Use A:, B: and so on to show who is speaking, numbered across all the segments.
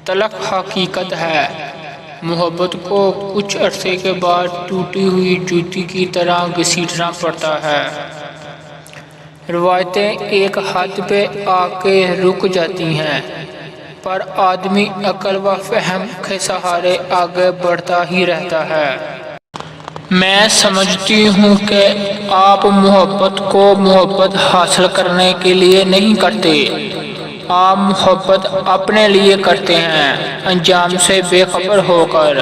A: تلخ حقیقت ہے، محبت کو کچھ عرصے کے بعد ٹوٹی ہوئی جوتی کی طرح گھسیٹنا پڑتا ہے۔ روایتیں ایک حد پہ آ کے رک جاتی ہیں، پر آدمی عقل و فہم کے سہارے آگے بڑھتا ہی رہتا ہے۔ میں سمجھتی ہوں کہ آپ محبت کو محبت حاصل کرنے کے لیے نہیں کرتے، آپ محبت اپنے لیے کرتے ہیں، انجام سے بے خبر ہو کر۔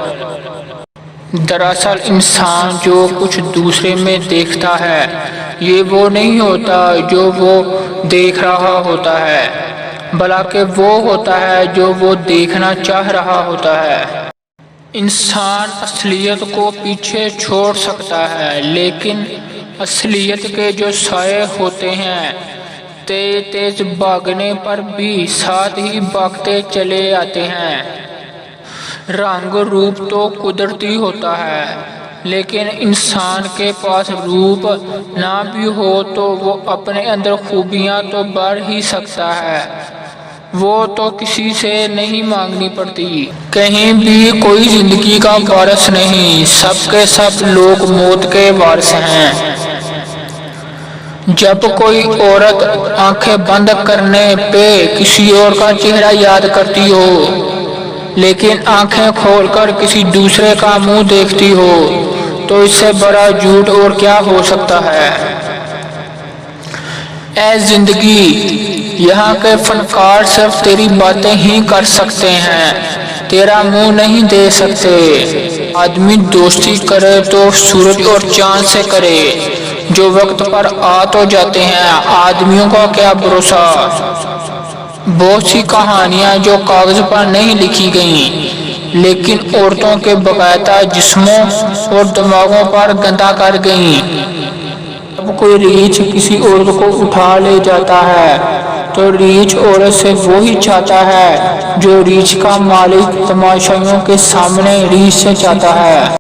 A: دراصل انسان جو کچھ دوسرے میں دیکھتا ہے، یہ وہ نہیں ہوتا جو وہ دیکھ رہا ہوتا ہے، بلکہ وہ ہوتا ہے جو وہ دیکھنا چاہ رہا ہوتا ہے۔ انسان اصلیت کو پیچھے چھوڑ سکتا ہے، لیکن اصلیت کے جو سائے ہوتے ہیں، تیز تیز بھاگنے پر بھی ساتھ ہی بھاگتے چلے آتے ہیں۔ رنگ روپ تو قدرتی ہوتا ہے، لیکن انسان کے پاس روپ نہ بھی ہو تو وہ اپنے اندر خوبیاں تو بڑھ ہی سکتا ہے، وہ تو کسی سے نہیں مانگنی پڑتی۔ کہیں بھی کوئی زندگی کا وارث نہیں، سب کے سب لوگ موت کے وارث ہیں۔ جب کوئی عورت آنکھیں بند کرنے پہ کسی اور کا چہرہ یاد کرتی ہو، لیکن آنکھیں کھول کر کسی دوسرے کا منہ دیکھتی ہو، تو اس سے بڑا جھوٹ اور کیا ہو سکتا ہے؟ اے زندگی، یہاں کے فنکار صرف تیری باتیں ہی کر سکتے ہیں، تیرا منہ نہیں دے سکتے۔ آدمی دوستی کرے تو سورج اور چاند سے کرے، جو وقت پر آ تو جاتے ہیں، آدمیوں کا کیا بھروسہ۔ بہت سی کہانیاں جو کاغذ پر نہیں لکھی گئیں، لیکن عورتوں کے باقاعدہ جسموں اور دماغوں پر گندا کر گئیں۔ جب کوئی ریچھ کسی عورت کو اٹھا لے جاتا ہے، تو ریچھ عورت سے وہی چاہتا ہے جو ریچھ کا مالک تماشائیوں کے سامنے ریچھ سے چاہتا ہے۔